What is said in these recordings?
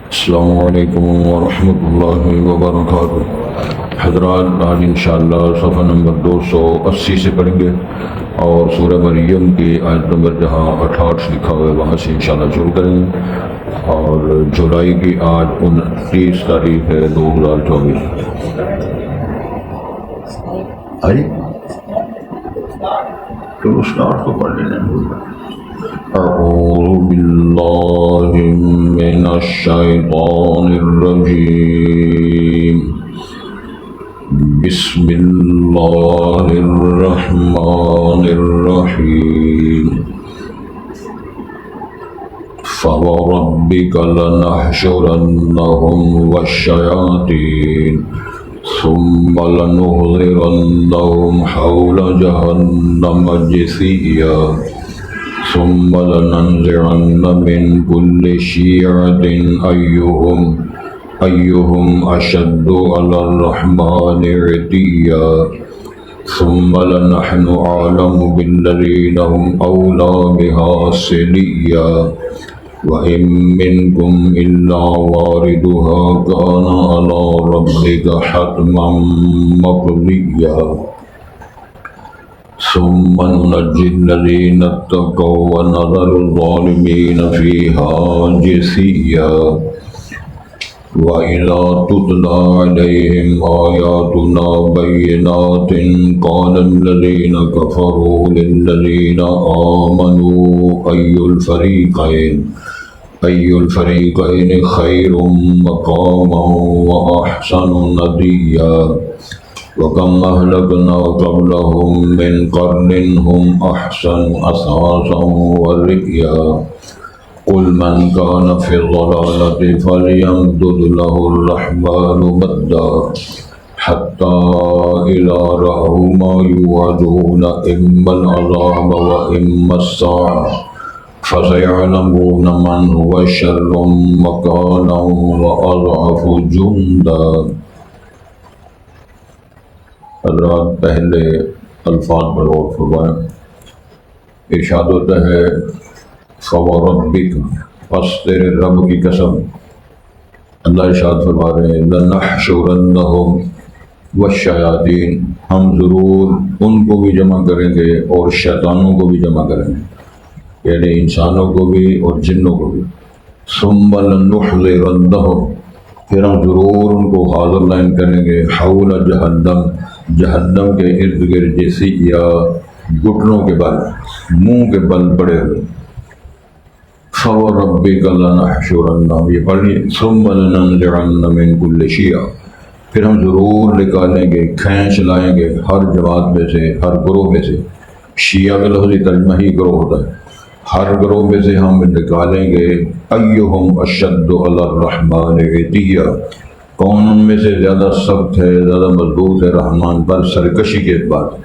السلام علیکم ورحمۃ اللہ وبرکاتہ۔ حضرات آج انشاءاللہ صفحہ نمبر 280 سے پڑھیں گے اور سورہ مریم کی آیت نمبر جہاں 68 لکھا ہوا ہے وہاں سے انشاءاللہ شروع کریں گے، اور جولائی کی آج 29 تاریخ ہے 2024۔ چلو اسٹارٹ تو پڑھ لینا۔ اعوذ باللہ من الشیطان الرجیم، بسم اللہ الرحمن الرحیم۔ فوربک لنحشرنہم والشیاطین ثم لنحضرنہم حول جہنم جثیا ثم لننزعن من كل شيعة أيهم أشد على الرحمن عتيا ثم لنحن أعلم بالذين هم أولى بها صليا وإن منكم إلا واردها كان على ربك حتما مقضيا ثم ننجي الذين اتقوا ونذر الظالمين فيها جثيا وإذا تتلى عليهم آياتنا بينات قال الذين كفروا للذين آمنوا أي الفريقين خير مقاما وأحسن نديا وَكَمْ أَهْلَكْنَا قَبْلَهُمْ مِنْ قَرْنٍ هُمْ أَحْسَنُ أَثَاثًا وَرِئْيًا قُلْ مَنْ كَانَ فِي الضَّلَالَةِ فَلْيَمْدُدْ لَهُ الرَّحْمَنُ مَدًّا حَتَّى إِذَا رَأَوْا مَا يُوعَدُونَ إِمَّا الْعَذَابَ وَإِمَّا السَّاعَةَ فَسَيَعْلَمُونَ مَنْ هُوَ شَرٌّ مَكَانًا وَأَضْعَفُ جُنْدًا۔ حضرات پہلے الفاظ پر غور فرمائیں۔ ارشاد ہوتا ہے فوربک، پس تیرے رب کی قسم، اللہ ارشاد فرما رہے ہیں لنحشرنہم والشیاطین، ہم ضرور ان کو بھی جمع کریں گے اور شیطانوں کو بھی جمع کریں گے، یعنی انسانوں کو بھی اور جنوں کو بھی۔ ثم لنحضرنہم، پھر ہم ضرور ان کو حاضر لائن کریں گے حول جہنم، جہنم کے ارد گرد، جیسی یا گھٹنوں کے بل، منہ کے بل پڑے ہوئے۔ فوربک لنحشرنہم، یہ پڑھیے ثم لننزعن من کل شیعہ، پھر ہم ضرور نکالیں گے، کھینچ لائیں گے ہر جماعت میں سے، ہر گروہ میں سے۔ شیعہ کا لفظی ترجمہ ہی گروہ ہوتا ہے، ہر گروہ میں سے ہم نکالیں گے ایہم اشد علی الرحمن عتیہ، کون ان میں سے زیادہ سخت ہے، زیادہ مضبوط ہے رحمان پر سرکشی کے اعتبار سے،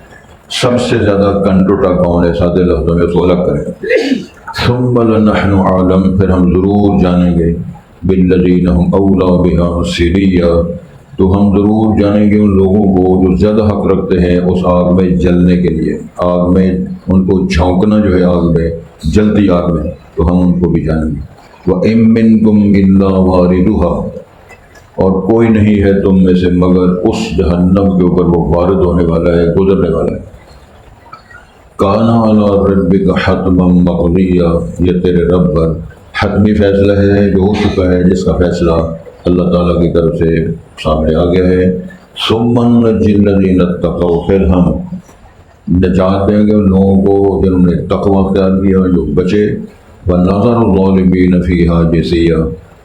سب سے زیادہ کنٹوٹا کون ہے، سادے لفظوں میں اس کو الگ کریں۔ ثم لنحن عالم، پھر ہم ضرور جانیں گے بالذین هم اولی بها صلیہ، تو ہم ضرور جانیں گے ان لوگوں کو جو زیادہ حق رکھتے ہیں اس آگ میں جلنے کے لیے، آگ میں ان کو جھونکنا جو ہے، آگ میں جلتی آگ میں، تو ہم ان کو بھی جانیں گے۔ وَإِن مِّنكُمْ إِلَّا وَارِدُهَا، اور کوئی نہیں ہے تم میں سے مگر اس جہنم کے اوپر وہ وارد ہونے والا ہے، گزرنے والا ہے۔ کان علی ربک حتما مقضیا، یہ تیرے رب پر حتمی فیصلہ ہے جو ہو چکا ہے، جس کا فیصلہ اللہ تعالیٰ کی طرف سے سامنے آ گیا ہے۔ ثم ننجی الذین اتقوا، پھر ہم نجات دیں گے ان لوگوں کو جنہوں نے تقوی اختیار کیا، جو بچے۔ ونذر الظالمین فیہا جثیا،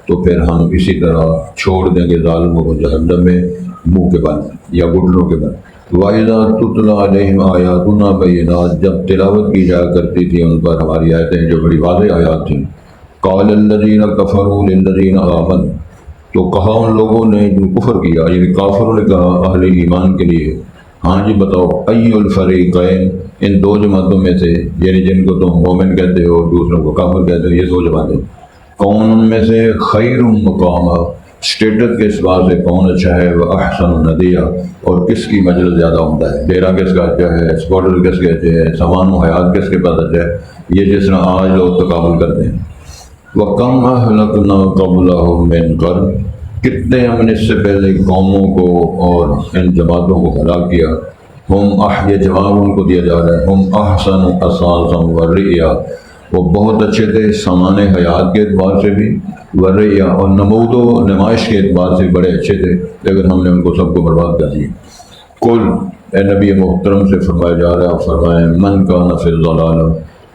تو پھر ہم اسی طرح چھوڑ دیں گے ظالموں کو جہنم میں منہ کے بل یا گھٹنوں کے بل۔ وَإِذَا تُتْلَىٰ عَلَيْهِمْ آيَاتُنَا بَيِّنَاتٍ، جب تلاوت کی جایا کرتی تھی ان پر ہماری آیتیں جو بڑی واضح آیات تھیں۔ قَالَ الَّذِينَ كَفَرُوا لِلَّذِينَ آمَنُوا، تو کہا ان لوگوں نے جو کفر کیا، یعنی کافروں نے کہا اہل ایمان کے لیے، ہاں جی بتاؤ أَيُّ الْفَرِيقَيْنِ، ان دو جماعتوں میں سے، یعنی جن کو تم مومن کہتے ہو دوسروں کو کافر کہتے ہو، یہ دو جماعتیں، کون ان میں سے خیر مقامہ، اسٹیٹس کے اعتبار سے کون اچھا ہے، وہ احسن ندیہ، اور کس کی مجلس زیادہ عمدہ ہے، ڈیرا کس کا اچھا ہے، اسپاٹر کس کے اچھے ہے، سامان و حیات کس کے پاس اچھا ہے، یہ جس طرح آج لوگ تقابل کرتے ہیں۔ وَكَمْ أَهْلَكْنَا قَبْلَهُم مِّن قَرْنٍ، کتنے ہم نے اس سے پہلے قوموں کو اور ان جماعتوں کو ہلاک کیا. ہم یہ جواب ان کو دیا جا رہا ہے، ہم احسن اثاثا ورئیا، وہ بہت اچھے تھے سامان حیات کے اعتبار سے بھی، ورئیا اور نمود و نمائش کے اعتبار سے بڑے اچھے تھے، لیکن ہم نے ان کو سب کو برباد کر دیا. کل اے نبی محترم سے فرمایا جا رہا ہے، فرمائے من کان فی الضلال،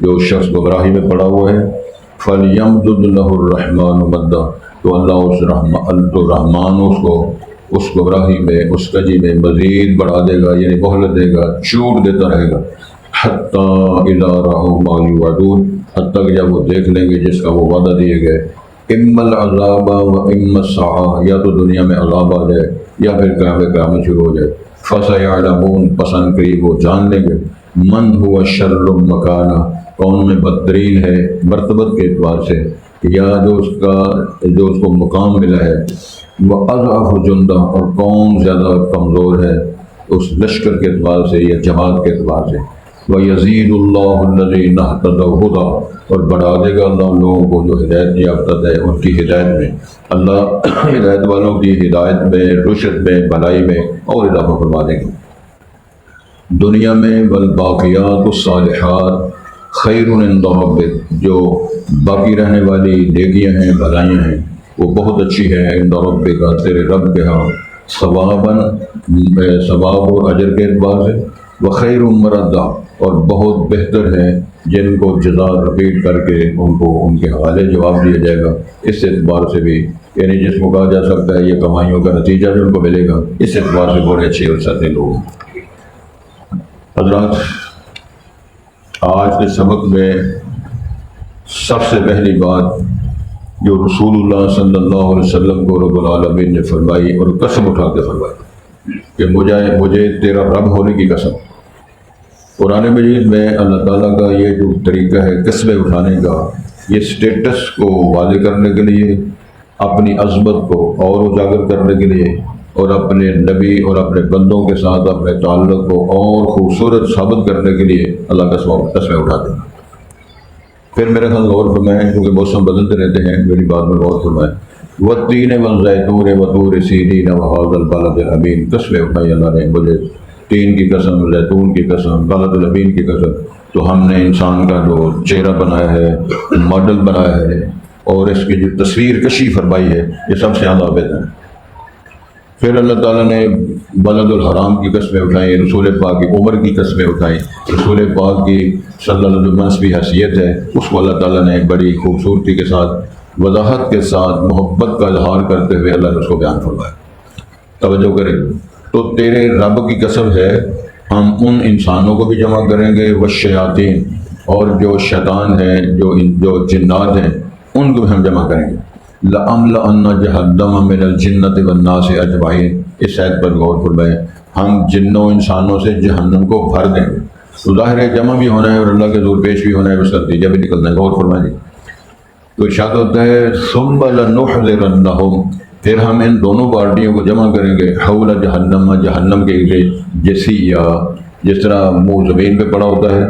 جو شخص گمراہی میں پڑا ہوا ہے، فلیمدد لہ الرحمن مدا، تو اللہ تو رحمان اس گمراہی میں، اس کجی میں مزید بڑھا دے گا، یعنی مہلت دے گا، چھوٹ دیتا رہے گا. حتیٰ اذا رأوا ما یوعدون، حتیٰ کہ جب وہ دیکھ لیں گے جس کا وہ وعدہ دیے گئے. اما العذاب و اما الساعہ، یا تو دنیا میں عذاب آ جائے یا پھر قیامت شروع ہو جائے. فسیعلمون، پسند قریب وہ جان لیں گے، من هو شر مکانا، کون میں بدترین ہے مرتبت کے اعتبار سے، یا جو اس کو مقام ملا ہے. وہ اضعف جندہ، اور کون زیادہ کمزور ہے اس لشکر کے اعتبار سے یا جماعت کے اعتبار سے. وَيَزِيدُ اللَّهُ الَّذِينَ اهْتَدَوْا هُدًى، اور بڑھا دے گا اللہ لوگوں کو جو ہدایت یافتہ ہے ان کی ہدایت میں. اللہ ہدایت والوں کی ہدایت میں، رشد میں، بھلائی میں اور اضافہ فرما دیں گے دنیا میں. والباقیات الصالحات خیر عند ربک، جو باقی رہنے والی نیکیاں ہیں، بھلائیاں ہیں، وہ بہت اچھی ہے عند ربک، تیرے رب کے ہاں، ثواباً، ثواب اور اجر کے اعتبار سے، وخیر مردہ، اور بہت بہتر ہے جن کو جزا رپیٹ کر کے ان کو ان کے حوالے جواب دیا جائے گا. اس اعتبار سے بھی، یعنی جس کو کہا جا سکتا ہے یہ کمائیوں کا نتیجہ جو ان کو ملے گا، اس اعتبار سے بڑے اچھے اور ساتھ لوگ. حضرات، آج کے سبق میں سب سے پہلی بات جو رسول اللہ صلی اللہ علیہ وسلم کو رب العالمین نے فرمائی اور قسم اٹھا کے فرمائی کہ مجھے تیرا رب ہونے کی قسم. قرآن مجید میں اللہ تعالیٰ کا یہ جو طریقہ ہے قسمیں اٹھانے کا، یہ اسٹیٹس کو واضح کرنے کے لیے، اپنی عظمت کو اور اجاگر کرنے کے لیے، اور اپنے نبی اور اپنے بندوں کے ساتھ اپنے تعلق کو اور خوبصورت ثابت کرنے کے لیے اللہ قسمیں اٹھاتے ہیں. پھر میرے خیال غور فرمائیں، کیونکہ موسم بدلتے رہتے ہیں، میری بات میں غور فرمائیں. والتین والزیتون وطور سینین وہذا البلد الامین، قسمیں اٹھائی اللہ نے، مجھے تین کی قسم، زیتون کی قسم، بلد الامین کی قسم. تو ہم نے انسان کا جو چہرہ بنایا ہے، ماڈل بنایا ہے، اور اس کی جو تصویر کشی فرمائی ہے، یہ سب سے زیادہ عابد ہیں. پھر اللہ تعالیٰ نے بلد الحرام کی قسمیں اٹھائیں، رسول پاک کی عمر کی قسمیں اٹھائیں. رسول پاک کی صلی اللہ علیہ وسلم کی حیثیت ہے، اس کو اللہ تعالیٰ نے بڑی خوبصورتی کے ساتھ، وضاحت کے ساتھ، محبت کا اظہار کرتے ہوئے اللہ نے اس کو بیان فرمایا. توجہ کریں. تو تیرے رب کی قسم ہے، ہم ان انسانوں کو بھی جمع کریں گے، والشیاطین، اور جو شیطان ہیں، جو جنات ہیں، ان کو بھی ہم جمع کریں گے. لَأَمْلَأَنَّ جَهَنَّمَ مِنَ الْجِنَّةِ وَالنَّاسِ أَجْمَعِينَ، اس آیت پر غور فرمائیں. ہم جنوں انسانوں سے جہنم کو بھر دیں گے. تو ظاہر ہے جمع بھی ہونا ہے اور اللہ کے حضور پیش بھی ہونا ہے، اس کا نتیجہ بھی نکلنا ہے. غور فرمائیں. تو ارشاد ہوتا ہے ثُمَّ لَنُحْضِرَنَّهُمْ، پھر ہم ان دونوں پارٹیوں کو جمع کریں گے، حول جہنم، جہنم کے جسیہ، جس طرح منہ زمین پہ پڑا ہوتا ہے،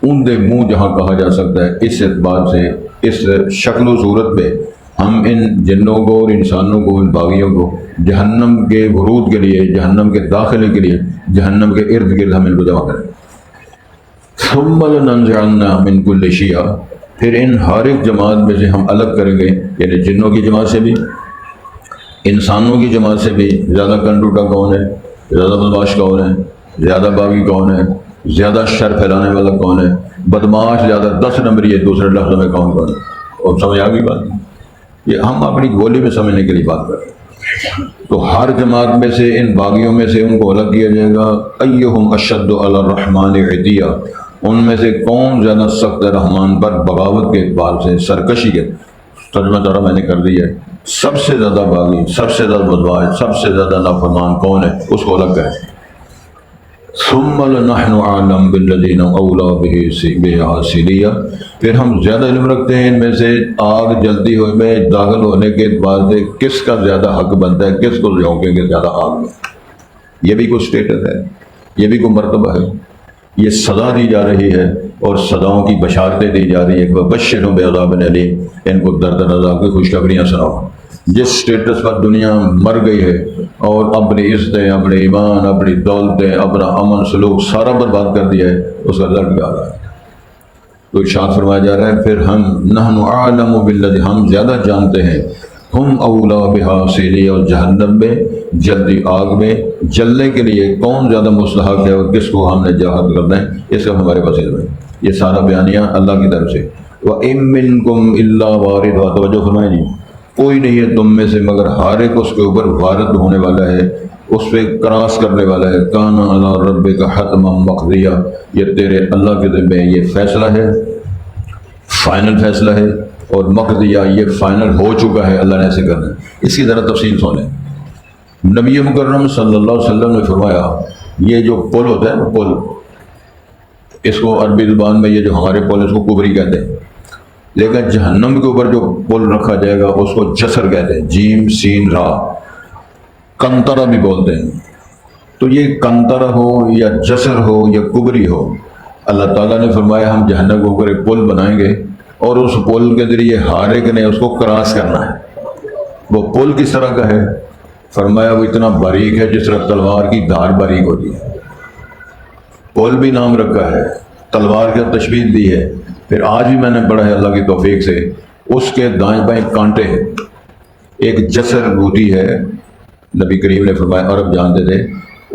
اوندے منہ جہاں کہا جا سکتا ہے، اس اعتبار سے، اس شکل و صورت میں ہم ان جنوں کو اور انسانوں کو، ان باغیوں کو جہنم کے ورود کے لیے، جہنم کے داخلے کے لیے، جہنم کے ارد گرد ہم ان کو جمع کریں. ثم لننزعن من كل شیعہ، پھر ان ہر ایک جماعت میں سے ہم الگ کریں گے، یعنی جنوں کی جماعت سے بھی، انسانوں کی جماعت سے بھی. زیادہ کنٹوٹا کون ہے، زیادہ بدماش کون ہے، زیادہ باغی کون ہے، زیادہ شر پھیلانے والا کون ہے، بدماش زیادہ 10 نمبری ہے دوسرے لفظوں میں کون ہے. اور سمجھ آ گئی بات؟ یہ ہم اپنی گولی میں سمجھنے کے لیے بات کر رہے ہیں. تو ہر جماعت میں سے، ان باغیوں میں سے ان کو الگ کیا جائے گا. ایہم اشد علی الرحمن عتیہ، ان میں سے کون زیادہ سخت ہے رحمان پر بغاوت کے اعتبار سے، سرکشی کے. ترجمہ ترا میں نے کر دیا ہے. سب سے زیادہ باغی، سب سے زیادہ بدماش، سب سے زیادہ نافرمان کون ہے، اس کو الگ کریں. ثم لنحن اعلم بالذین اولی بہ، پھر ہم زیادہ علم رکھتے ہیں ان میں سے آگ جلتی ہوئے میں داخل ہونے کے اعتبار سے کس کا زیادہ حق بنتا ہے، کس کو جھونکیں گے زیادہ آگ میں. یہ بھی کوئی اسٹیٹس ہے، یہ بھی کوئی مرتبہ ہے. یہ سزا دی جا رہی ہے اور سزاؤں کی بشارتیں دی جا رہی ہے، بشروں بعذاب علیم، ان کو دردناک عذاب کی خوشخبریاں سناؤ۔ جس سٹیٹس پر دنیا مر گئی ہے اور اپنی عزتیں، اپنے ایمان، اپنی دولتیں، اپنا امن سلوک سارا برباد کر دیا ہے، اس کا درد بھی آ رہا ہے۔ تو ارشاد فرمایا جا رہا ہے پھر ہم نحن اعلم بالذی، ہم زیادہ جانتے ہیں، ہم اولا بہا سیلی، اور جہنم میں جلدی آگ میں جلنے کے لیے کون زیادہ مستحق ہے اور کس کو ہم نے جہاد کرنا ہے، اس کا ہمارے پاس علم ہے۔ یہ سارا بیانیہ اللہ کی طرف سے۔ وَإِن مِّنكُمْ إِلَّا وَارِدُهَا، توجہ فرمائیں جی، کوئی نہیں ہے تم میں سے مگر ہر ایک اس کے اوپر وارد ہونے والا ہے، اس پہ کراس کرنے والا ہے۔ کان علی ربک حتما مقضیہ، یہ تیرے اللہ کے ذمہ یہ فیصلہ ہے، فائنل فیصلہ ہے، اور مقضیہ یہ فائنل ہو چکا ہے، اللہ نے ایسے کرنا ہے۔ اس کی ذرا تفصیل سنیں۔ نبی مکرم صلی اللہ علیہ وسلم نے فرمایا یہ جو پل ہوتا ہے نا، پل، اس کو عربی زبان میں یہ جو ہمارے پل اس کو کبری کہتے ہیں، لیکن جہنم کے اوپر جو پل رکھا جائے گا اس کو جسر کہتے ہیں، جیم سین را، کنترا بھی بولتے ہیں۔ تو یہ کنترا ہو یا جسر ہو یا کبری ہو، اللہ تعالیٰ نے فرمایا ہم جہنم کے اوپر ایک پل بنائیں گے اور اس پل کے ذریعے ہر ایک نے اس کو کراس کرنا ہے۔ وہ پل کس طرح کا ہے؟ فرمایا وہ اتنا باریک ہے جس طرح تلوار کی دھار باریک ہوتی ہے۔ پل بھی نام رکھا ہے، تلوار کی تشبیہ دی ہے۔ پھر آج بھی میں نے پڑھا ہے اللہ کی توفیق سے، اس کے دائیں بائیں کانٹے ہیں، ایک جسر ہوتی ہے، نبی کریم نے فرمایا عرب جانتے تھے،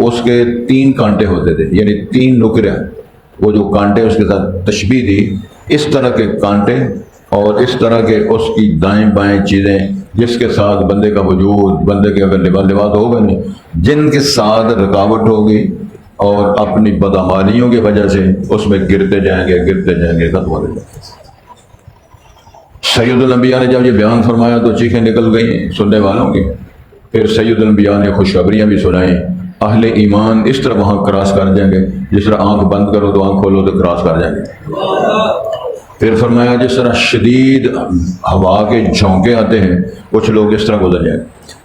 اس کے 3 کانٹے ہوتے تھے، یعنی 3 نکرے، وہ جو کانٹے اس کے ساتھ تشبیہ دی، اس طرح کے کانٹے اور اس طرح کے اس کی دائیں بائیں چیزیں جس کے ساتھ بندے کا وجود، بندے کے اگر لباس ہوگا نہیں، جن کے ساتھ رکاوٹ ہوگی اور اپنی بدعمالیوں کی وجہ سے اس میں گرتے جائیں گے، ختم ہو جائیں گے۔ سید الانبیاء نے جب یہ بیان فرمایا تو چیخیں نکل گئیں سننے والوں کی۔ پھر سید الانبیاء نے خوشخبریاں بھی سنائیں، اہل ایمان اس طرح وہاں کراس کر جائیں گے جس طرح آنکھ بند کرو تو آنکھ کھولو تو کراس کر جائیں گے۔ پھر فرمایا جس طرح شدید ہوا کے جھونکے آتے ہیں کچھ لوگ اس طرح گزر جائیں گے،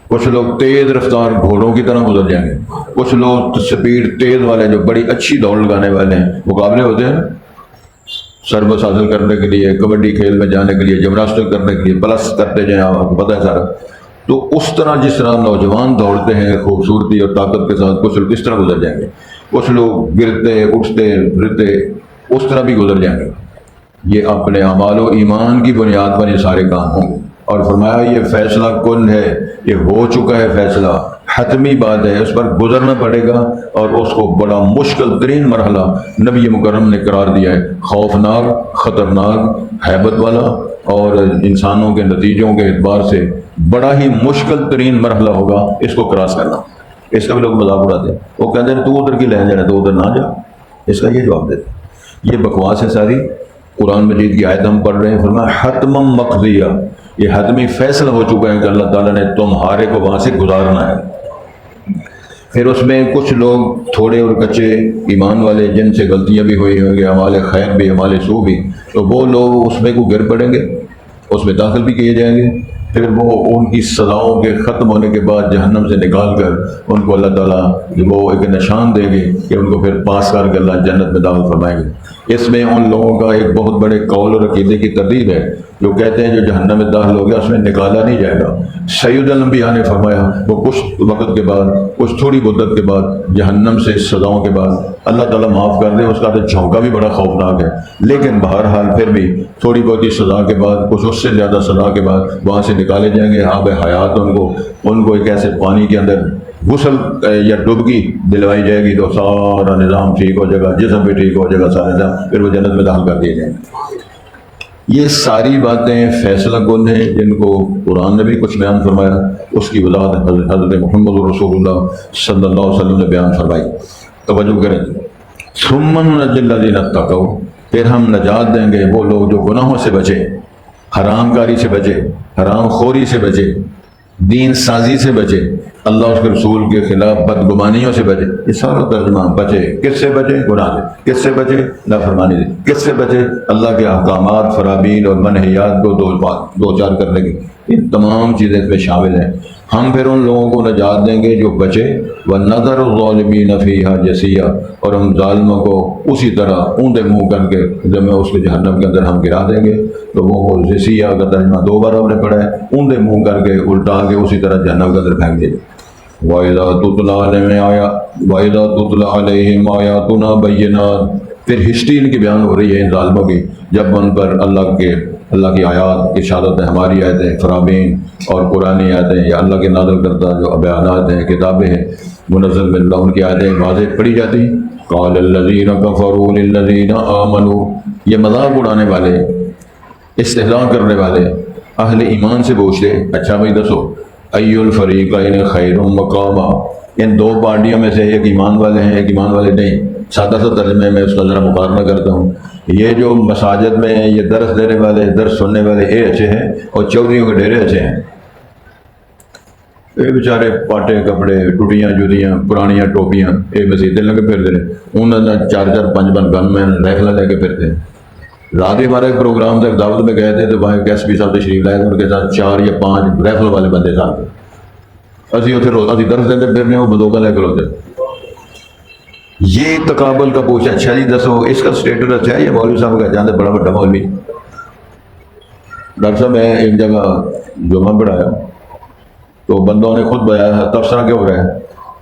کچھ لوگ تیز رفتار گھوڑوں کی طرح گزر جائیں گے، کچھ لوگ سپیڈ تیز والے جو بڑی اچھی دوڑ لگانے والے ہیں، مقابلے ہوتے ہیں سربس حاصل کرنے کے لیے، کبڈی کھیل میں جانے کے لیے، جمناسٹک کرنے کے لیے، پلس کرتے جائیں، آپ کو پتہ ہے سارا۔ تو اس طرح جس طرح نوجوان دوڑتے ہیں خوبصورتی اور طاقت کے ساتھ، کچھ لوگ اس طرح گزر جائیں گے، کچھ لوگ گرتے اٹھتے پھرتے اس طرح بھی گزر جائیں گے۔ یہ اپنے اعمال و ایمان کی بنیاد پر یہ سارے کام ہوں گے۔ اور فرمایا یہ فیصلہ کن ہے، یہ ہو چکا ہے فیصلہ، حتمی بات ہے، اس پر گزرنا پڑے گا، اور اس کو بڑا مشکل ترین مرحلہ نبی مکرم نے قرار دیا ہے، خوفناک، خطرناک، ہیبت والا، اور انسانوں کے نتیجوں کے اعتبار سے بڑا ہی مشکل ترین مرحلہ ہوگا اس کو کراس کرنا۔ اس کا بھی لوگ مذاق اڑاتے ہیں، وہ کہتے ہیں تو ادھر کی لہن جانا تو ادھر نہ جا، اس کا یہ جواب دیتے ہیں۔ یہ بکواس ہے ساری۔ قرآن مجید کی آیت ہم پڑھ رہے ہیں، فرمایا حتما مقضیہ، یہ حتمی فیصلہ ہو چکا ہے کہ اللہ تعالیٰ نے تمہارے کو وہاں سے گزارنا ہے۔ پھر اس میں کچھ لوگ تھوڑے اور کچے ایمان والے جن سے غلطیاں بھی ہوئی ہوں گی، اعمال خیر بھی اعمال سو بھی، تو وہ لوگ اس میں کو گر پڑیں گے، اس میں داخل بھی کیے جائیں گے۔ پھر وہ ان کی سزاؤں کے ختم ہونے کے بعد جہنم سے نکال کر ان کو اللہ تعالیٰ وہ ایک نشان دے گے کہ ان کو پھر پاس کر کے اللہ جنت میں داخل فرمائیں گے۔ اس میں ان لوگوں کا ایک بہت بڑے قول اور عقیدے کی تردید ہے جو کہتے ہیں جو جہنم میں داخل ہو گیا اس میں نکالا نہیں جائے گا۔ سید الانبیاء نے فرمایا وہ کچھ وقت کے بعد، کچھ تھوڑی مدت کے بعد، جہنم سے سزاؤں کے بعد اللہ تعالیٰ معاف کر دے، اس کا تو جھونکا بھی بڑا خوفناک ہے، لیکن بہرحال پھر بھی تھوڑی بہت ہی سزا کے بعد، کچھ اس سے زیادہ سزا کے بعد وہاں سے نکالے جائیں گے۔ آب حیات ان کو ایک ایسے پانی کے اندر غسل یا ڈبکی دلوائی جائے گی تو سارا نظام ٹھیک ہو جائے گا، جسم بھی ٹھیک ہو جائے گا، سارا نظام، پھر وہ جنت میں داخل کر دیے جائیں گے۔ یہ ساری باتیں فیصلہ کن ہیں جن کو قرآن نے بھی کچھ بیان فرمایا، اس کی وضاحت حضرت محمد رسول اللہ صلی اللہ علیہ وسلم نے بیان فرمائی۔ توجہ کریں، ثم ننجی الذین اتقوا، پھر ہم نجات دیں گے وہ لوگ جو گناہوں سے بچے، حرام کاری سے بچے، حرام خوری سے بچے، دین سازی سے بچے، اللہ اس کے رسول کے خلاف بدگمانیوں سے بچے۔ یہ سارا ترجمہ بچے، کس سے بچے؟ گناہ سے۔ کس سے بچے؟ نافرمانی سے۔ کس سے بچے؟ اللہ کے احکامات، فرامین اور منہیات کو دو چار کرنے کی۔ یہ تمام چیزیں اس میں شامل ہیں۔ ہم پھر ان لوگوں کو نجات دیں گے جو بچے، وَنَذَرُ الظَّالِمِينَ فِيهَا جَثِيًّا، اور ہم ظالموں کو اسی طرح اونڈے منہ کر کے جب اس کے جہنم کے اندر ہم گرا دیں گے، تو وہ جسیہ کا ترجمہ دو بار ہم نے پڑھا ہے، اونڈے منہ کر کے الٹا کے اسی طرح جہنم کے اندر پھینک دیں گے۔ وَإِذَا تُتْلَىٰ عَلَيْهِمْ آيَاتُنَا بَيِّنَاتٍ، پھر ہسٹری ان کی بیان ہو رہی ہے ان ظالموں کی، جب ان پر اللہ کی آیات، ارشادات ہیں، ہماری آیتیں، فرامین اور قرآنی آیتیں یا اللہ کے نازل کردہ جو بیانات ہیں، کتابیں ہیں منزل من اللہ، ان کی آیتیں واضح پڑھی جاتی۔ قال الذین کفروا للذین آمنوا، یہ مذاق اڑانے والے، استہزاء کرنے والے اہل ایمان سے پوچھتے، اچھا بھائی دسو، ای الفریقین خیر مقاما، ان دو پارٹیوں میں سے ایک ایمان والے ہیں ایک ایمان والے نہیں۔ سادہ سا ترجمے میں اس کا ذرا مقارنہ کرتا ہوں، یہ جو مساجد میں یہ درس دینے والے، درس سننے والے، یہ اچھے ہیں، اور چودھریوں کے ڈیرے اچھے ہیں۔ یہ بیچارے پاٹے کپڑے، ٹوٹیاں جوتیاں، پرانیاں ٹوپیاں، یہ مسیطیں لگے پھرتے ہیں، انہوں نے 4-4-5 گن میں رائفلیں لے کے پھرتے ہیں۔ رات ہی ہمارا ایک پروگرام تھا، ایک دعوت میں گئے تھے، تو وہاں ایک ایس پی صاحب تشریف لائے تھے، ان کے ساتھ 4 یا 5 رائفل والے بندے ساتھ تھے۔ اسی درس دیتے پھرنے، وہ بندوقیں لے کر ہوتے۔ یہ تقابل کا پوچھا، اچھا جی دسو اس کا اسٹیٹس اچھا ہے، یہ مولوی صاحب کا جانتے بڑا بڑا مولوی۔ ڈاکٹر صاحب میں ایک جگہ جمعہ پڑھایا، تو بندوں نے خود بتایا تبصرہ کیا ہو رہا ہے،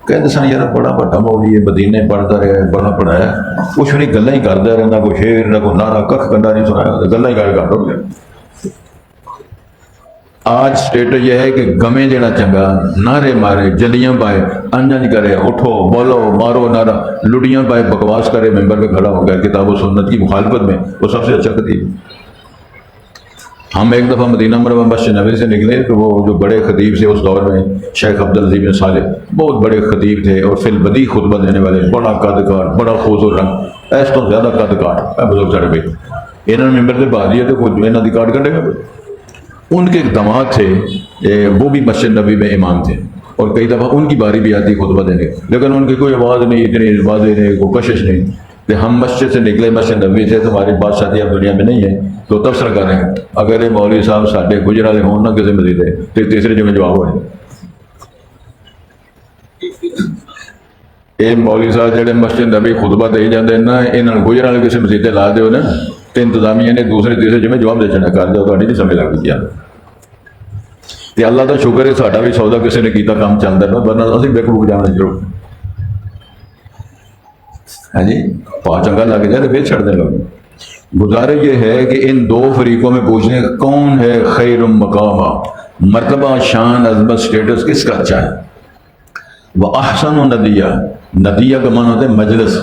کہتے سن یار بڑا بڑا مولوی ہے، مدینے پڑھتا رہا ہے، بڑا پڑھایا، کچھ نہیں گلیں ہی کرتا رہا، نہ کوئی شعر نہ کوئی نعرہ، ککھ کنڈا نہیں سنایا، گلیں ہی کر ہو گیا۔ آج اسٹیٹس یہ ہے کہ گمیں دینا چنگا، نعرے مارے، جلیاں پائے، انجن کرے، اٹھو بولو مارو نعرہ، لڑیاں پائے، بکواس کرے، ممبر پہ کھڑا ہو گیا کتاب و سنت کی مخالفت میں، وہ سب سے اچھا خطیب۔ ہم ایک دفعہ مدینہ منورہ مسجد نبوی سے نکلے، تو وہ جو بڑے خطیب تھے اس دور میں، شیخ عبدالعزیز بن صالح، بہت بڑے خطیب تھے اور فی البدیہہ خطبہ دینے والے، بڑا قد کاٹ، بڑا خوش و رنگ، ایس تو زیادہ قد کاٹ، بزرگ ساڑھے بھائی، انہوں نے ممبر سے بات دیا تو کوئی انہوں نے کاٹ کرنے گا۔ ان کے ایک داماد تھے، وہ بھی مسجد نبوی میں امام تھے، اور کئی دفعہ ان کی باری بھی آتی خطبہ دینے، لیکن ان کی کوئی آواز نہیں، اتنی واضح نہیں، کوئی کشش نہیں۔ کہ ہم مسجد سے نکلے، مسجد نبوی سے، تمہاری بادشاہی اب دنیا میں نہیں ہے، تو تبصرہ کر رہے ہیں، اگر یہ مولوی صاحب ساڈے گجرالے ہوں نہ کسی مزید ہے تو تیسرے جمعے جواب ہوئے۔ یہ مولوی صاحب جڑے مسجد نبوی خطبہ دے جاندے نا، انہاں گجرالے کسی مزید لا دیو نا، تو انتظامیہ نے دوسرے تیسرے جمعے جواب دے دینا، کر دیو تہاڈی نہیں سمجھ لگدی کیا۔ تے اللہ کا شکر ہے ساڈا بھی سودا کسی نے کیتا کام چلدا ہے، ورنہ اسی بیک بک جانا ضرور۔ ہاں جی، پا چنگا لگ جائے تو پھر چھڑ دیں لوگ۔ گزارش یہ ہے کہ ان دو فریقوں میں پوچھیں کون ہے خیر مقامہ، مرتبہ، شان، عظمت، سٹیٹس کس کا اچھا ہے۔ وہ احسن ندیہ، ندیہ کا معنی ہوتا ہے مجلس،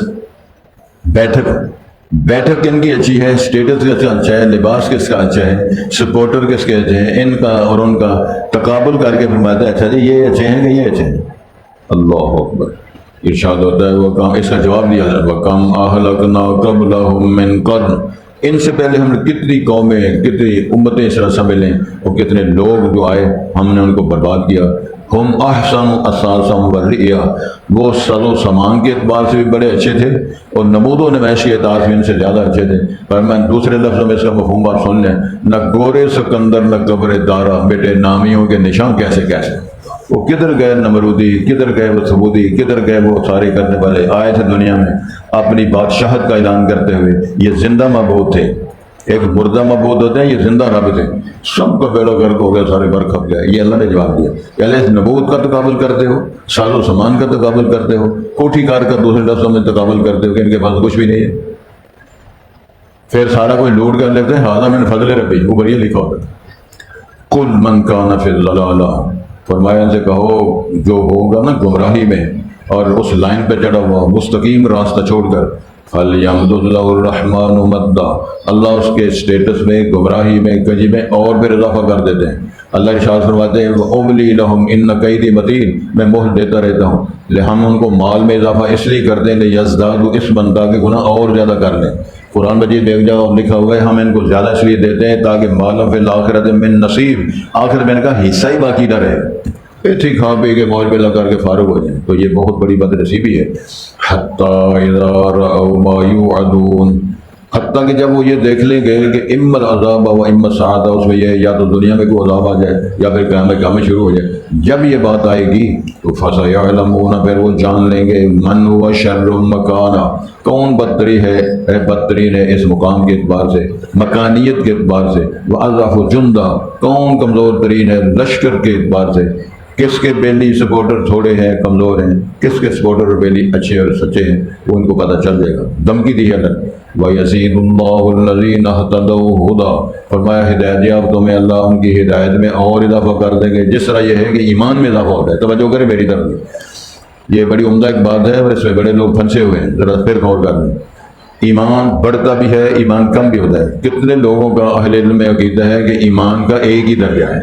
بیٹھک، بیٹھک کن کی اچھی ہے، سٹیٹس کس کا اچھا ہے، لباس کس کا اچھا ہے، سپورٹر کس کے اچھے ہیں، ان کا اور ان کا تقابل کر کے فرماتا ہے اچھا جی یہ اچھے ہیں کہ یہ اچھے ہیں۔ اللہ اکبر، ارشاد ہوتا ہے وہ کام، اس کا جواب دیا جاتا ہے وَكَمْ أَهْلَكْنَا قَبْلَهُمْ مِنْ قَرْنٍ، ان سے پہلے ہم نے کتنی قومیں، کتنی امتیں اس طرح سنبھلیں اور کتنے لوگ جو آئے ہم نے ان کو برباد کیا۔ ہم احسن اساسا ورئیا، وہ ساز و سامان کے اعتبار سے بھی بڑے اچھے تھے اور نمود و نمائش کے اعتبار سے ان سے زیادہ اچھے تھے۔ پر میں دوسرے لفظوں میں اس کا مفہوم بات سن لیں، نہ گورے سکندر نہ قبر دارا، بیٹے نامیوں کے نشان کیسے کیسے، وہ کدھر گئے نمرودی، کدھر گئے وہ ثبودی، کدھر گئے وہ سارے کرنے والے، آئے تھے دنیا میں اپنی بادشاہت کا اعلان کرتے ہوئے، یہ زندہ معبود تھے، ایک مردہ معبود ہوتے ہیں، یہ زندہ رب تھے، سب کا بیڑا گرک ہو گیا، سارے گھر کھپ گئے۔ یہ اللہ نے جواب دیا، پہلے نبوت کا تقابل کرتے ہو، ساز و سامان کا تقابل کرتے ہو، کوٹھی کار کا دوسرے لفظوں میں تقابل کرتے ہو کہ ان کے پاس کچھ بھی نہیں ہے، پھر سارا کوئی لوٹ کر لیتے ہیں، ھذا من فضل ربی، اوپر یہ لکھا ہوتا ہے قل من کان فی الضلالہ، فرمایا ان سے کہو جو ہوگا نا گمراہی میں اور اس لائن پہ چڑھا ہوا مستقیم راستہ چھوڑ کر، فَلْيَمْدُدْ لَهُ الرَّحْمَنُ مَدًّا، اللہ اس کے سٹیٹس میں، گمراہی میں، کجی میں اور پھر اضافہ کر دیتے ہیں۔ اللہ ارشاد فرماتے ہیں وَأُمْلِي لَهُمْ إِنَّ كَيْدِي مَتِينٌ، میں مہلت دیتا رہتا ہوں، ہم ان کو مال میں اضافہ اس لیے کرتے ہیں لِيَزْدَادُوا إِثْمًا، تاکہ گناہ اور زیادہ کر لیں۔ قرآن مجید میں ایک جگہ لکھا ہوا ہے ہم ان کو زیادہ اس لیے دیتے ہیں تاکہ مالوں فی الآخرۃ من نصیب، آخر میں ان کا حصہ ہی باقی نہ رہے، ٹھیک کھا پی کے موج بلا کر کے فارغ ہو جائیں، تو یہ بہت بڑی بد نصیبی ہے۔ حتی اذا رأوا ما یوعدون، حتیٰ کہ جب وہ یہ دیکھ لیں گے کہ امت عذاب و امت سعادہ، اس میں یہ یا تو دنیا میں کوئی عذاب آ جائے یا پھر قیامت کام شروع ہو جائے، جب یہ بات آئے گی تو فَسَيَعْلَمُونَ، پھر وہ جان لیں گے مَنْ هُوَ شَرٌّ مَكَانًا، کون بدترین ہے اس مقام کے اعتبار سے، مکانیت کے اعتبار سے، وَأَضْعَفُ جُنْدًا، کون کمزور ترین ہے لشکر کے اعتبار سے، کس کے بیلی سپورٹر تھوڑے ہیں کمزور ہیں، کس کے سپورٹر اور بیلی اچھے اور سچے ہیں، وہ ان کو پتہ چل جائے گا۔ دھمکی دی ہے اللہ، وَيَزِيدُ اللَّهُ الَّذِينَ اهْتَدَوْا هُدًى، فرمایا ہدایت یافتوں میں اللہ ان کی ہدایت میں اور اضافہ کر دیں گے، جس طرح یہ ہے کہ ایمان میں اضافہ ہوتا ہے۔ توجہ کریں میری طرف، یہ بڑی عمدہ ایک بات ہے اور اس میں بڑے لوگ پھنسے ہوئے ہیں، ذرا پھر غور کر لیں۔ ایمان بڑھتا بھی ہے، ایمان کم بھی ہوتا ہے۔ کتنے لوگوں کا اہل علم میں عقیدہ ہے کہ ایمان کا ایک ہی درجہ ہے،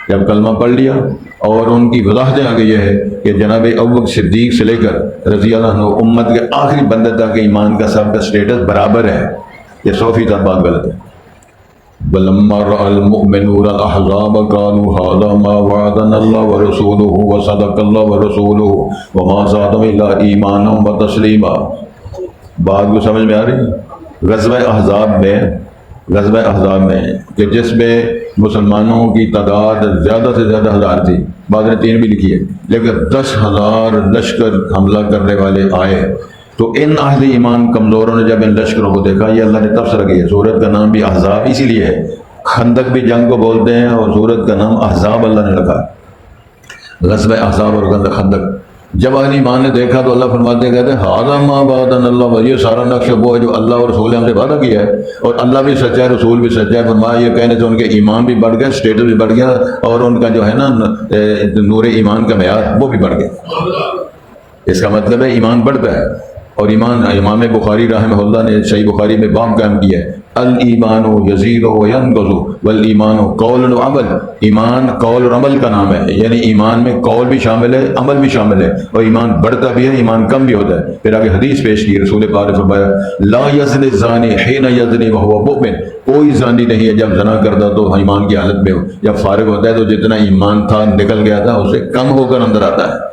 جب کلمہ پڑھ لیا اور ان کی وضاحتیں آگے یہ ہے کہ جناب ابوبکر صدیق سے لے کر رضی اللہ عنہ امت کے آخری بندے تک ایمان کا سب کا سٹیٹس برابر ہے۔ یہ 100% بات غلط ہے۔ وَلَمَّا رَأَى الْمُؤْمِنُونَ الْأَحْزَابَ قَالُوا هَذَا مَا وَعَدَنَا اللَّهُ وَرَسُولُهُ وَصَدَقَ اللَّهُ وَرَسُولُهُ وَمَا زَادَهُمْ إِلَّا إِيمَانًا وَتَسْلِيمًا۔ بات کو سمجھ میں آ رہی؟ غزوہ احزاب میں کہ جس میں مسلمانوں کی تعداد زیادہ سے زیادہ ہزار تھی، بعض نے 3 بھی لکھی ہے، لیکن 10,000 لشکر حملہ کرنے والے آئے، تو ان اہل ایمان کمزوروں نے جب ان لشکروں کو دیکھا، یہ اللہ نے تبصرہ کیا۔ سورت کا نام بھی احزاب اسی لیے ہے، خندق بھی جنگ کو بولتے ہیں اور سورت کا نام احزاب اللہ نے رکھا، غزوہ احزاب اور خندق۔ جب اہل ایمان نے دیکھا تو اللہ فرماتے ہیں، کہتے ہیں ھذا ما وعدنا اللہ، یہ سارا نقشہ وہ ہے جو اللہ اور رسول نے ہم سے وعدہ کیا ہے، اور اللہ بھی سچا ہے، رسول بھی سچا ہے۔ فرمایا یہ کہنے سے ان کے ایمان بھی بڑھ گیا، سٹیٹس بھی بڑھ گیا، اور ان کا جو ہے نا نور ایمان کا معیار وہ بھی بڑھ گیا۔ اس کا مطلب ہے ایمان بڑھتا ہے، اور ایمان، امام بخاری رحمہ اللہ نے صحیح بخاری میں باب قائم کیا ہے، الایمان یزید و ینقص والایمان قول و عمل، ایمان قول اور عمل کا نام ہے، یعنی ایمان میں قول بھی شامل ہے، عمل بھی شامل ہے، اور ایمان بڑھتا بھی ہے، ایمان کم بھی ہوتا ہے۔ پھر آگے حدیث پیش کی، رسول پاک نے فرمایا لا یزنی الزانی حین یزنی وہو مؤمن، کوئی زانی نہیں ہے جب زنا کرتا تو ایمان کی حالت میں ہو، جب فارغ ہوتا ہے تو جتنا ایمان تھا نکل گیا تھا اس سے کم ہو کر اندر آتا ہے۔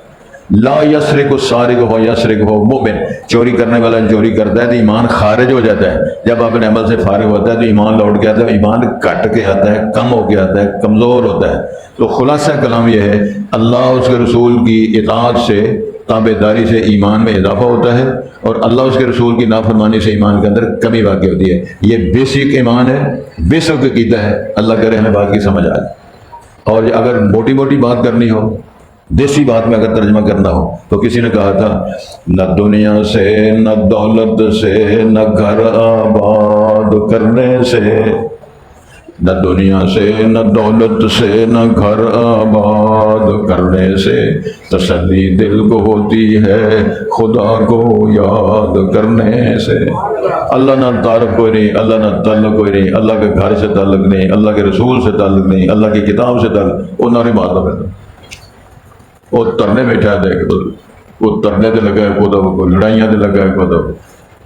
لا یسرق السارق ہو یسرق ہو مؤمن، چوری کرنے والا چوری کرتا ہے تو ایمان خارج ہو جاتا ہے، جب اپنے عمل سے فارغ ہوتا ہے تو ایمان لوٹ کے آتا ہے، ایمان کٹ کے آتا ہے، کم ہو کے آتا ہے، کمزور ہوتا ہے۔ تو خلاصہ کلام یہ ہے، اللہ اس کے رسول کی اطاعت سے، تابعداری سے ایمان میں اضافہ ہوتا ہے، اور اللہ اس کے رسول کی نافرمانی سے ایمان کے اندر کمی واقع ہوتی ہے۔ یہ بیسک ایمان ہے، بیسک عقیدہ ہے۔ اللہ کرے ہمیں بات کی سمجھ آئے، اور اگر موٹی موٹی بات کرنی ہو، دیسی بات میں اگر ترجمہ کرنا ہو تو کسی نے کہا تھا نہ دنیا سے نہ دولت سے نہ گھر آباد کرنے سے، نہ دنیا سے نہ دولت سے نہ گھر آباد کرنے سے تسلی دل کو ہوتی ہے خدا کو یاد کرنے سے۔ اللہ نہ تعارف کوئی نہیں، اللہ نہ تعلق کوئی نہیں، اللہ کے گھر سے تعلق نہیں، اللہ کے رسول سے تعلق نہیں، اللہ کی کتاب سے تعلق، وہ نہ بات ہے۔ وہ ترنے بیٹھا دے وہ ترنے دے لگا ہے، کوئی لڑائیاں دے لگا ہے،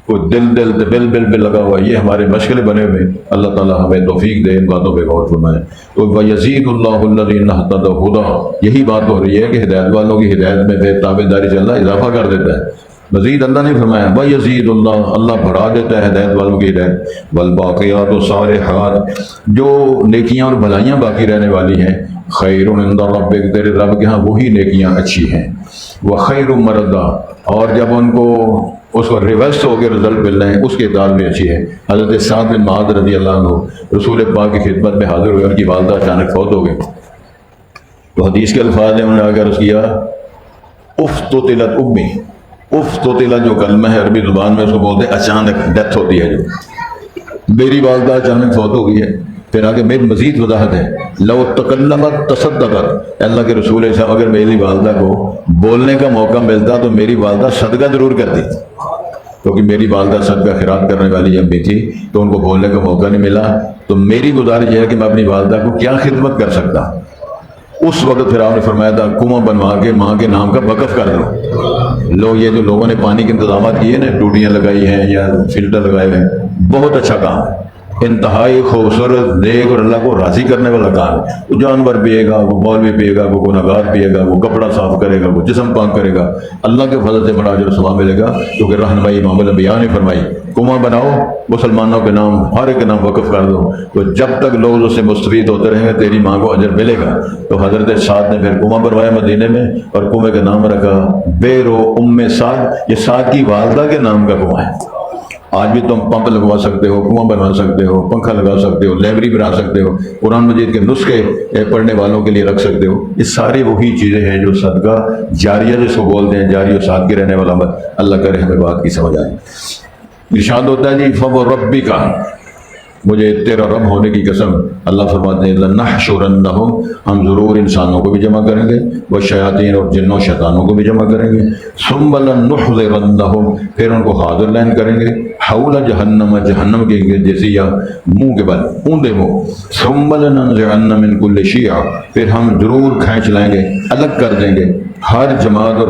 کوئی دل لگا ہوا ہے۔ یہ ہمارے مشکلیں بنے ہوئے، اللہ تعالیٰ ہمیں توفیق دے، ان باتوں پہ غور فرمائے۔ تو وَيَزِيدُ اللَّهُ الَّذِينَ اهْتَدَوْا هُدًى، یہی بات ہو رہی ہے کہ ہدایت والوں کی ہدایت میں پھر تابعداری سے اللہ اضافہ کر دیتا ہے۔ مزید اللہ نے فرمایا وَيَزِيدُ اللَّهُ، اللہ بڑھا دیتا ہے ہدایت والوں کی ہدایت۔ وَالْبَاقِيَاتُ الصَّالِحَاتُ، جو نیکیاں اور بھلائیاں باقی رہنے والی ہیں، خیر عند ربک، تیرے رب کے ہاں وہی نیکیاں اچھی ہیں، وخیر مردا، اور جب ان کو اس کو ریورس ہو کے رزلٹ مل رہے ہیں اس کے اعتبار میں اچھی ہے۔ حضرت سعد بن معاذ رضی اللہ عنہ رسول پاک کی خدمت میں حاضر ہوئے، ان کی والدہ اچانک فوت ہو گئی، تو حدیث کے الفاظ نے انہوں نے آگے عرض کیا افتطلت امی، افتطلت جو کلمہ ہے عربی زبان میں اس کو بولتے ہیں اچانک ڈیتھ ہوتی ہے، جو میری والدہ اچانک فوت ہو گئی ہے۔ پھر آگے میری مزید وضاحت ہے، لو تکلمت تصدقت، اللہ کے رسول صاحب اگر میری والدہ کو بولنے کا موقع ملتا تو میری والدہ صدقہ ضرور کرتی، کیونکہ میری والدہ صدقہ خیرات کرنے والی جب بھی تھی تو ان کو بولنے کا موقع نہیں ملا، تو میری گزارش یہ ہے کہ میں اپنی والدہ کو کیا خدمت کر سکتا۔ اس وقت پھر آپ نے فرمایا تھا کنواں بنوا کے ماں کے نام کا وقف کر دو۔ لوگ یہ جو لوگوں نے پانی کے انتظامات کیے نا، ٹوٹیاں لگائی ہیں یا فلٹر لگائے ہوئے ہیں، بہت اچھا کام ہے، انتہائی خوبصورت نیک اور اللہ کو راضی کرنے والا کام ہے۔ وہ جانور پیے گا، وہ مولوی پیے گا، وہ گناہگار پیے گا، وہ کپڑا صاف کرے گا، وہ جسم پاک کرے گا، اللہ کے فضل سے بڑا اجر و ثواب ملے گا، کیونکہ رہنمائی امام الانبیاء نے فرمائی کنواں بناؤ، مسلمانوں کے نام ہر ایک نام وقف کر دو، تو جب تک لوگ اس سے مستفید ہوتے رہیں گے تیری ماں کو اجر ملے گا۔ تو حضرت سعد نے پھر کنواں بنوایا مدینے میں، اور کنویں کا نام رکھا بیر و ام سعد۔ یہ سعد کی والدہ کے نام کا کنواں ہے۔ آج بھی تم پمپ لگوا سکتے ہو، کنواں بنوا سکتے ہو، پنکھا لگا سکتے ہو، لائبریری بنا سکتے ہو، قرآن مجید کے نسخے پڑھنے والوں کے لیے رکھ سکتے ہو۔ یہ ساری وہی چیزیں ہیں جو صدقہ جاریہ جس کو بولتے ہیں، جاری و ساتھ کی رہنے والا عمل۔ اللہ کرے ہمیں بات کی سمجھ آئے۔ ارشاد ہوتا ہے جی فَوَرَبِّكَ، مجھے تیرا رب ہونے کی قسم، اللہ فرماتے ہیں لَنَحْشُرَنَّهُمْ، ہم ضرور انسانوں کو بھی جمع کریں گے، وَالشَّيَاطِينَ اور جنوں شیطانوں کو بھی جمع کریں گے، ثُمَّ لَنُحْضِرَنَّهُمْ پھر ان کو حاضر لین کریں گے، حول جہنم، جہنم کے جیسیا منہ کے بل، اوندے منہ، ثُمَّ لَنَنزِعَنَّ مِن كُلِّ شِيعَةٍ پھر ہم ضرور کھینچ لیں گے، الگ کر دیں گے ہر جماعت اور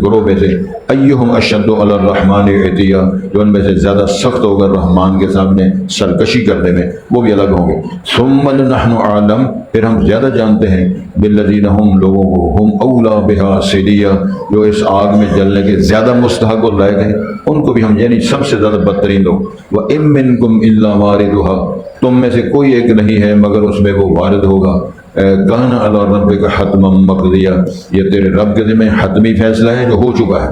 گروہ میں سے، ایہم اشد علی الرحمن عتیہ، جو ان میں سے زیادہ سخت ہوگا رحمان کے سامنے سرکشی کرنے میں، وہ بھی الگ ہوں گے، ثم لنحن اعلم پھر ہم زیادہ جانتے ہیں، بالذین ہم لوگوں کو، ہم اولا بہا صلیہ جو اس آگ میں جلنے کے زیادہ مستحق اور لائق ہیں، ان کو بھی ہم یعنی سب سے زیادہ بدترین لوگ، وَإِن مِّنكُمْ إِلَّا وَارِدُهَا تم میں سے کوئی ایک نہیں ہے مگر اس میں وہ وارد ہوگا، کان علی ربک حتما مقضیہ یہ تیرے رب کے ذمہ حتمی فیصلہ ہے جو ہو چکا ہے،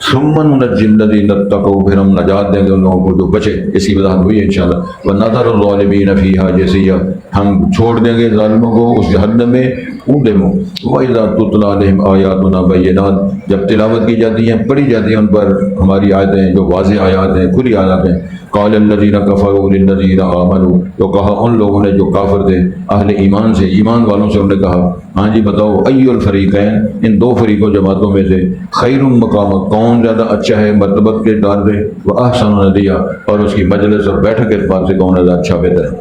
ثم ننجی الذین اتقوا پھر ہم نجات دیں گے ان لوگوں کو جو بچے، اس کی وضاحت ہوئی ہے انشاءاللہ، ونذر الظالمین فیہا جثیا ہم چھوڑ دیں گے ظالموں کو اس جہنم میں اوندے منہ، وَإِذَا تُتْلَىٰ عَلَيْهِمْ آیاتُنَا بَيِّنَاتٍ جب تلاوت کی جاتی ہیں پڑھی جاتی ہیں ان پر ہماری آیتیں جو واضح آیات ہیں کھلی آیات ہیں، قال الذین کفروا للذین آمنوا تو کہا ان لوگوں نے جو کافر تھے اہل ایمان سے، ایمان والوں سے انہوں نے کہا ہاں جی بتاؤ ای الفریقین ان دو فریقوں جماعتوں میں سے خیر مقام کون زیادہ اچھا ہے مرتبت کے اعتبار سے، واحسن ندیہ اور اس کی مجلس اور بیٹھک کے اعتبار سے کون زیادہ اچھا بہتر ہے،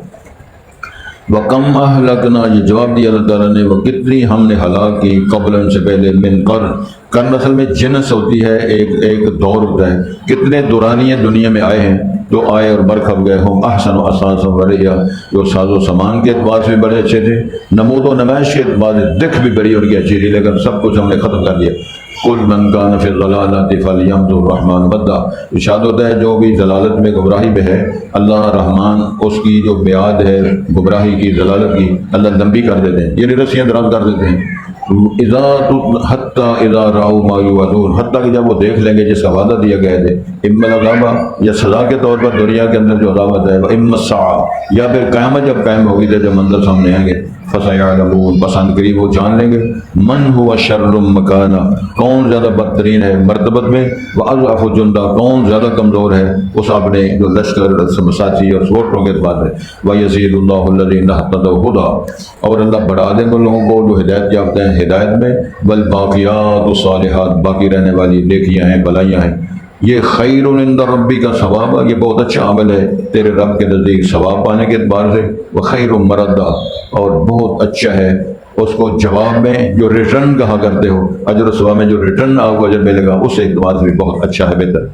وَكَمْ أَهْلَكْنَا یہ جواب دیا اللہ تعالیٰ نے، وہ کتنی ہم نے ہلاک کی قبل ان سے پہلے، من قرن اصل میں جنس ہوتی ہے، ایک دور ہوتا ہے، کتنے دورانیے دنیا میں آئے ہیں جو آئے اور برکھب گئے، ہم احسن و اساس و وریا جو ساز و سامان کے اعتبار سے بھی بڑے اچھے تھے، نمود و نمائش کے اعتبار سے دکھ بھی بڑی اور کی اچھی تھی، لیکن سب کچھ ہم نے ختم کر دیا۔ قل من کان فی الضلالۃ فلیمدح الرحمن مدا ارشاد ہوتا ہے جو بھی ضلالت میں گمراہی میں ہے اللہ رحمان اس کی جو میعاد ہے گمراہی کی ضلالت کی اللہ لمبی کر دیتے ہیں، یعنی رسیاں دراز کر دیتے ہیں، حتیٰ اذا رأوا ما یوعدون حتیٰ کہ جب وہ دیکھ لیں گے جس کا وعدہ دیا گیا ہے، اما العذاب یا سزا کے طور پر دنیا کے اندر جو عذاب ہے، اما الساعہ یا پھر قیامت جب قائم ہوگی تو جب منظر سامنے آئیں گے، فسیعلمون بس ان قریب وہ جان لیں گے، من هو شر مکانا کون زیادہ بدترین ہے مرتبت میں، واضعف جندا کون زیادہ کمزور ہے اس اپنے جو لشکر ساتھی اور سوٹوں کے اعتبار سے، ویزید اللہ الذین اہتدوا ہدی اور اللہ بڑھا دیں گے لوگوں کو جو ہدایت یافتہ ہیں ہدایت میں، والباقیات الصالحات باقی رہنے والی نیکیاں ہیں بھلائیاں ہیں، یہ خیر عند ربک کا ثواب ہے، یہ بہت اچھا عمل ہے تیرے رب کے نزدیک ثواب پانے کے اعتبار سے، وخیر مردا اور بہت اچھا ہے اس کو جواب میں جو ریٹرن کہا کرتے ہو، اجر و ثواب میں جو ریٹرن آپ کو اجر ملے گا اس اعتبار سے بھی بہت اچھا ہے بہتر۔